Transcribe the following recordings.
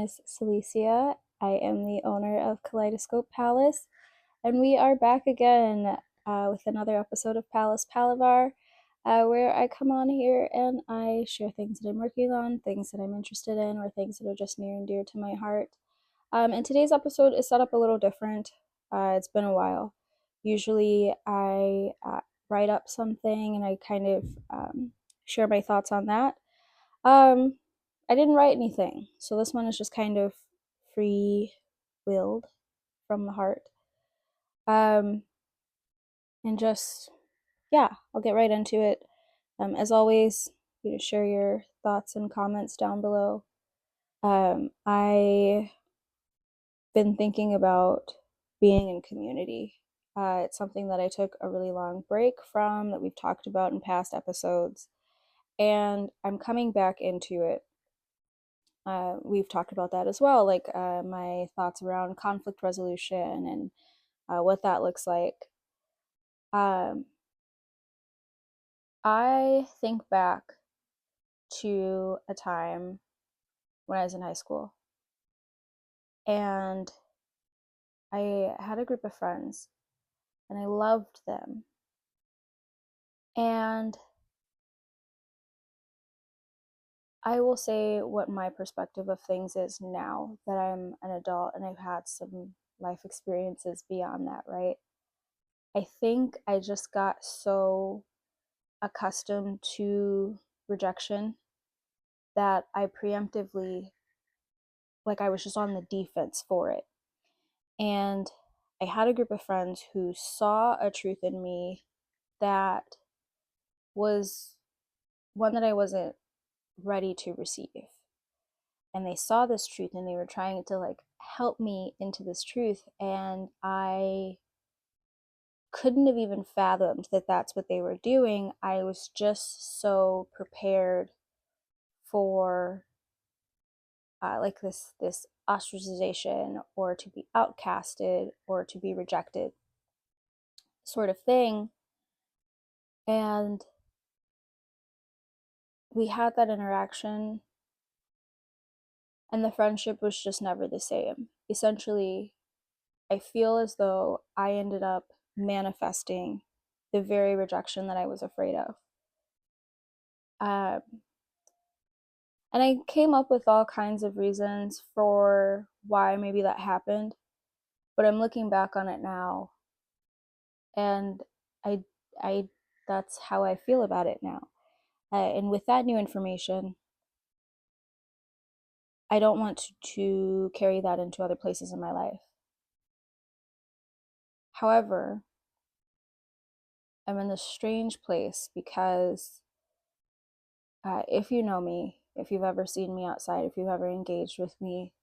is Celicia. I am the owner of Kaleidoscope Palace, and we are back again with another episode of Palace Palavar, where I come on here and I share things that I'm working on, things that I'm interested in, or things that are just near and dear to my heart. And today's episode is set up a little different. It's been a while. Usually, I write up something and I kind of share my thoughts on that. Um, I didn't write anything, so this one is just kind of free willed from the heart. Um, and just, yeah, I'll get right into it. As always, share your thoughts and comments down below. I been thinking about being in community. It's something that I took a really long break from that we've talked about in past episodes, and I'm coming back into it. We've talked about that as well, like my thoughts around conflict resolution and what that looks like. Um, I think back to a time when I was in high school, and I had a group of friends, and I loved them. And I will say what my perspective of things is now that I'm an adult and I've had some life experiences beyond that, right? I think I just got so accustomed to rejection that I preemptively, like, I was just on the defense for it. And I had a group of friends who saw a truth in me that was one that I wasn't ready to receive. And they saw this truth and they were trying to like help me into this truth. And I couldn't have even fathomed that that's what they were doing. I was just so prepared for like this ostracization or to be outcasted or to be rejected sort of thing. And we had that interaction, and the friendship was just never the same. Essentially, I feel as though I ended up manifesting the very rejection that I was afraid of. Um, and I came up with all kinds of reasons for why maybe that happened, but I'm looking back on it now, and I, I, that's how I feel about it now. And with that new information, I don't want to carry that into other places in my life. However, I'm in this strange place because if you know me, if you've ever seen me outside, if you've ever engaged with me,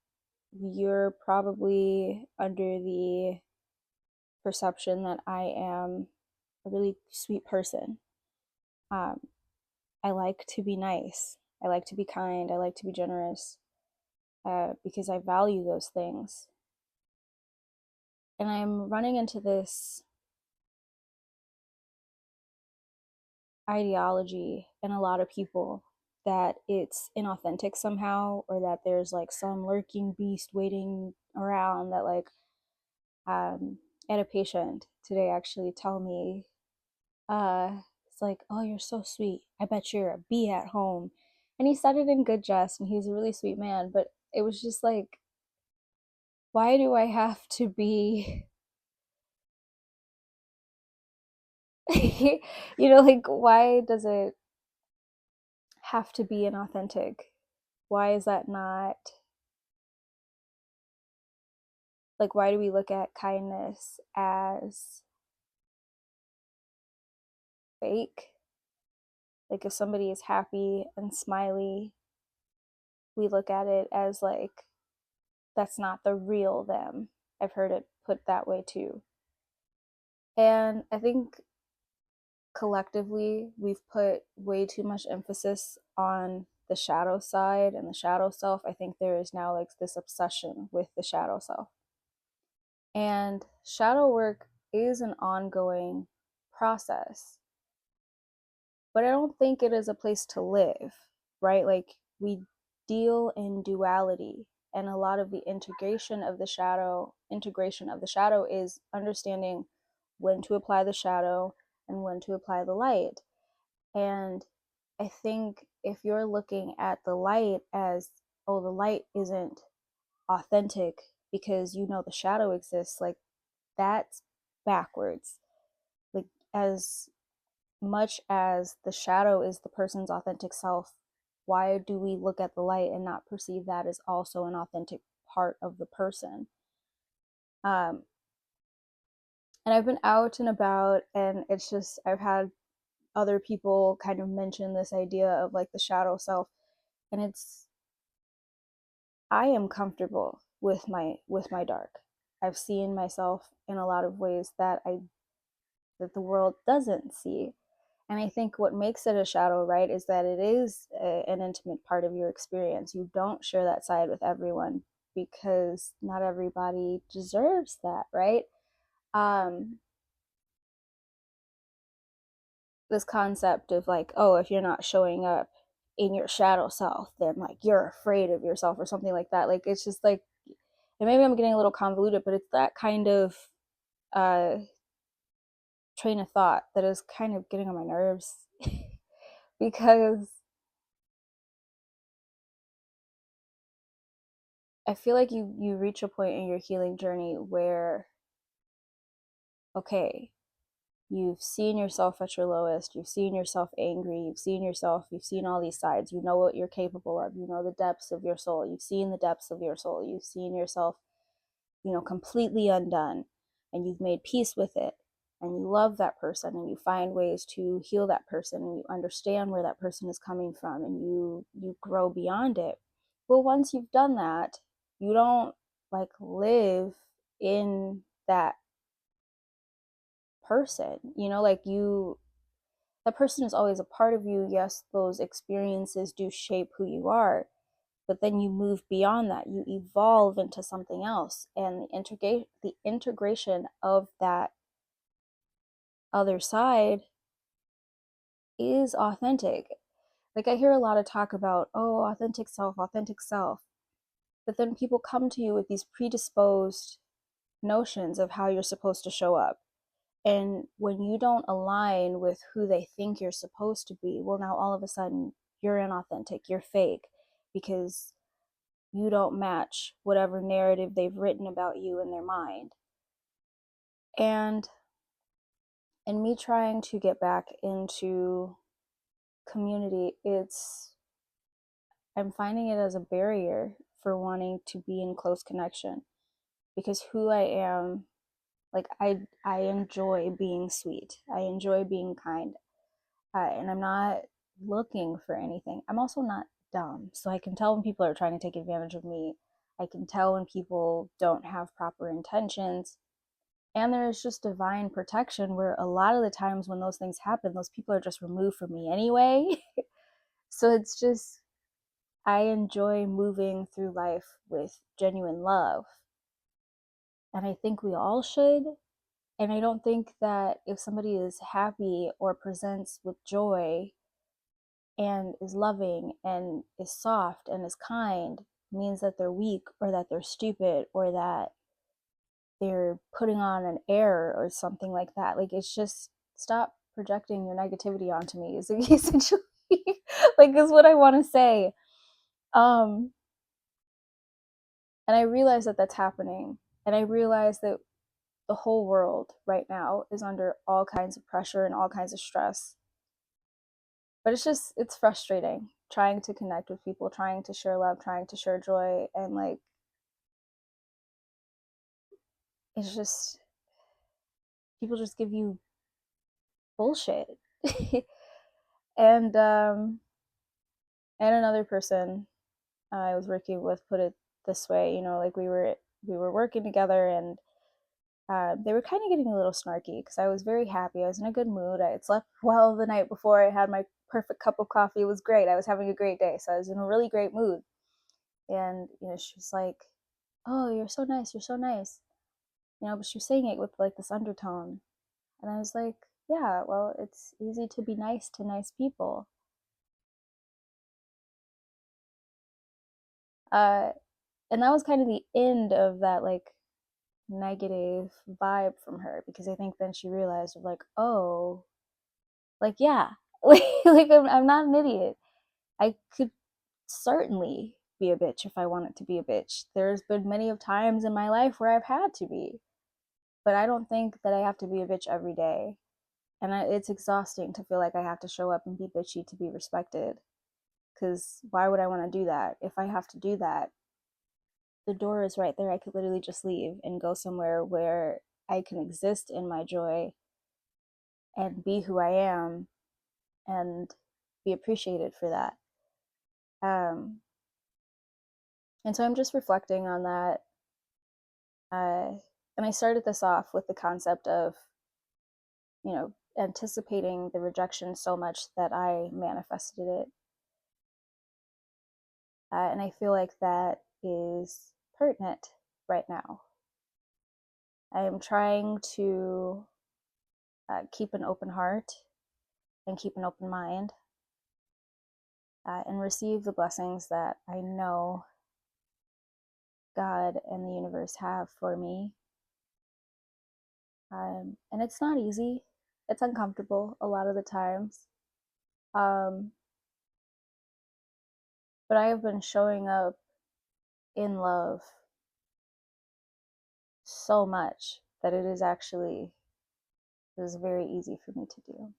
you're probably under the perception that I am a really sweet person. Um, I like to be nice. I like to be kind. I like to be generous because I value those things. And I'm running into this ideology in a lot of people that it's inauthentic somehow, or that there's like some lurking beast waiting around that like um I had a patient today actually tell me it's like, oh, you're so sweet, I bet you're a bee at home. And he said it in good jest and he's a really sweet man, but it was just like, why do I have to be like, why does it have to be inauthentic? Why is that not like, why do we look at kindness as fake? Like, if somebody is happy and smiley, we look at it as like, that's not the real them. I've heard it put that way too. And I think collectively, we've put way too much emphasis on the shadow side and the shadow self. I think there is now like this obsession with the shadow self. And shadow work is an ongoing process, but I don't think it is a place to live, right? Like, we deal in duality. And a lot of the integration of the shadow is understanding when to apply the shadow and when to apply the light. And I think if you're looking at the light as, oh, the light isn't authentic because you know the shadow exists, like that's backwards. Like, as much as the shadow is the person's authentic self, why do we look at the light and not perceive that as also an authentic part of the person? Um, and I've been out and about, and it's just, I've had other people kind of mention this idea of like the shadow self, and it's, I am comfortable with my dark. I've seen myself in a lot of ways that the world doesn't see. And I think what makes it a shadow, right, is that it is an intimate part of your experience. You don't share that side with everyone because not everybody deserves that, right? Um, this concept of like, oh, if you're not showing up in your shadow self, then like you're afraid of yourself or something like that. Like, it's just like, and maybe I'm getting a little convoluted, but it's that kind of uh, train of thought that is kind of getting on my nerves because I feel like you reach a point in your healing journey where, okay, you've seen yourself at your lowest, you've seen yourself angry, you've seen all these sides, you know what you're capable of, you know the depths of your soul, you've seen the depths of your soul, you've seen yourself, completely undone, and you've made peace with it, and you love that person, and you find ways to heal that person, and you understand where that person is coming from, and you grow beyond it. Well, once you've done that, you don't like live in that person, like that person is always a part of you. Yes, those experiences do shape who you are, but then you move beyond that, you evolve into something else, and the integration of that other side is authentic. Like, I hear a lot of talk about, oh, authentic self, but then people come to you with these predisposed notions of how you're supposed to show up. And when you don't align with who they think you're supposed to be, well, now all of a sudden you're inauthentic, you're fake, because you don't match whatever narrative they've written about you in their mind. And in me trying to get back into community, I'm finding it as a barrier for wanting to be in close connection, because who I am, like I enjoy being sweet. I enjoy being kind. And I'm not looking for anything. I'm also not dumb. So I can tell when people are trying to take advantage of me. I can tell when people don't have proper intentions. And there is just divine protection where a lot of the times when those things happen, those people are just removed from me anyway. So it's just, I enjoy moving through life with genuine love. And I think we all should. And I don't think that if somebody is happy or presents with joy and is loving and is soft and is kind means that they're weak or that they're stupid or that they're putting on an air or something like that. Like, it's just, stop projecting your negativity onto me is essentially like is what I want to say. um and I realize that that's happening, and I realize that the whole world right now is under all kinds of pressure and all kinds of stress. But it's frustrating trying to connect with people, trying to share love, trying to share joy, and like, it's just, people just give you bullshit. and and another person I was working with put it this way, like we were working together, and they were kind of getting a little snarky because I was very happy. I was in a good mood. I had slept well the night before. I had my perfect cup of coffee. It was great. I was having a great day. So I was in a really great mood. And, she was like, oh, you're so nice. You're so nice. But she was saying it with like this undertone. And I was like, yeah, well, it's easy to be nice to nice people. Uh, And that was kind of the end of that like negative vibe from her, because I think then she realized like, oh, like yeah, like I'm not an idiot. I could certainly be a bitch if I wanted to be a bitch. There's been many of times in my life where I've had to be, but I don't think that I have to be a bitch every day. And it's exhausting to feel like I have to show up and be bitchy to be respected. Because why would I want to do that? If I have to do that, the door is right there. I could literally just leave and go somewhere where I can exist in my joy and be who I am and be appreciated for that. Um, and so I'm just reflecting on that. And I started this off with the concept of, anticipating the rejection so much that I manifested it. And I feel like that is pertinent right now. I am trying to keep an open heart and keep an open mind, and receive the blessings that I know God and the universe have for me. And it's not easy, it's uncomfortable a lot of the times. Um, but I have been showing up in love so much that it is very easy for me to do.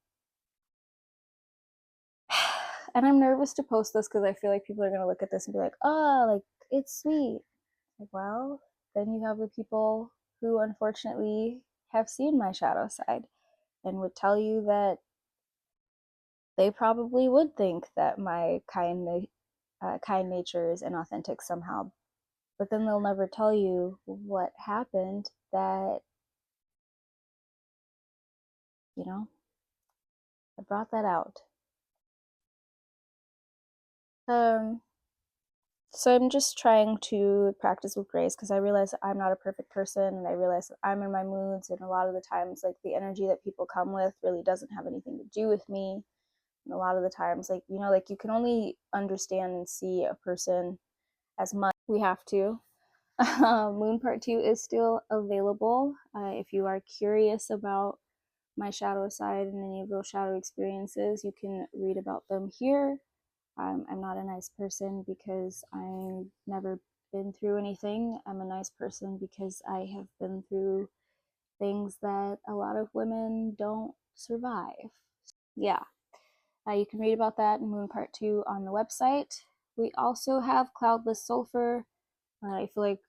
And I'm nervous to post this because I feel like people are going to look at this and be like, oh, like, it's sweet. Like, well, then you have the people who unfortunately have seen my shadow side and would tell you that they probably would think that my kind nature is inauthentic somehow, but then they'll never tell you what happened that, you know, I brought that out. Um, so I'm just trying to practice with grace because I realize that I'm not a perfect person, and I realize that I'm in my moods, and a lot of the times like the energy that people come with really doesn't have anything to do with me. And a lot of the times, like, like you can only understand and see a person as much. We have to. Moon Part 2 is still available. If you are curious about my shadow side and any of those shadow experiences, you can read about them here. I'm not a nice person because I've never been through anything. I'm a nice person because I have been through things that a lot of women don't survive. Yeah, you can read about that in Moon Part 2 on the website. We also have Cloudless Sulfur. I feel like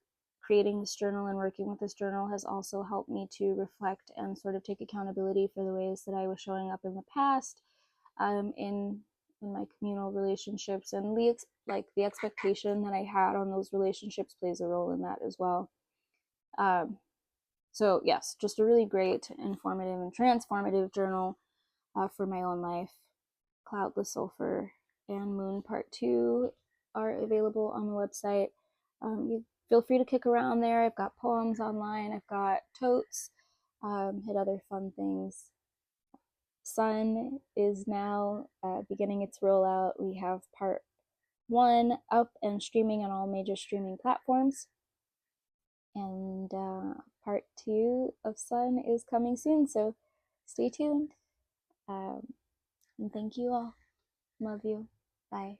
creating this journal and working with this journal has also helped me to reflect and sort of take accountability for the ways that I was showing up in the past, in my communal relationships, and the expectation that I had on those relationships plays a role in that as well. So yes, just a really great, informative, and transformative journal for my own life. Cloudless Sulfur and Moon Part 2 are available on the website. You feel free to kick around there. I've got poems online, I've got totes, hit other fun things. Sun is now beginning its rollout. We have Part 1 up and streaming on all major streaming platforms. And Part 2 of Sun is coming soon, so stay tuned. And thank you all. Love you. Bye.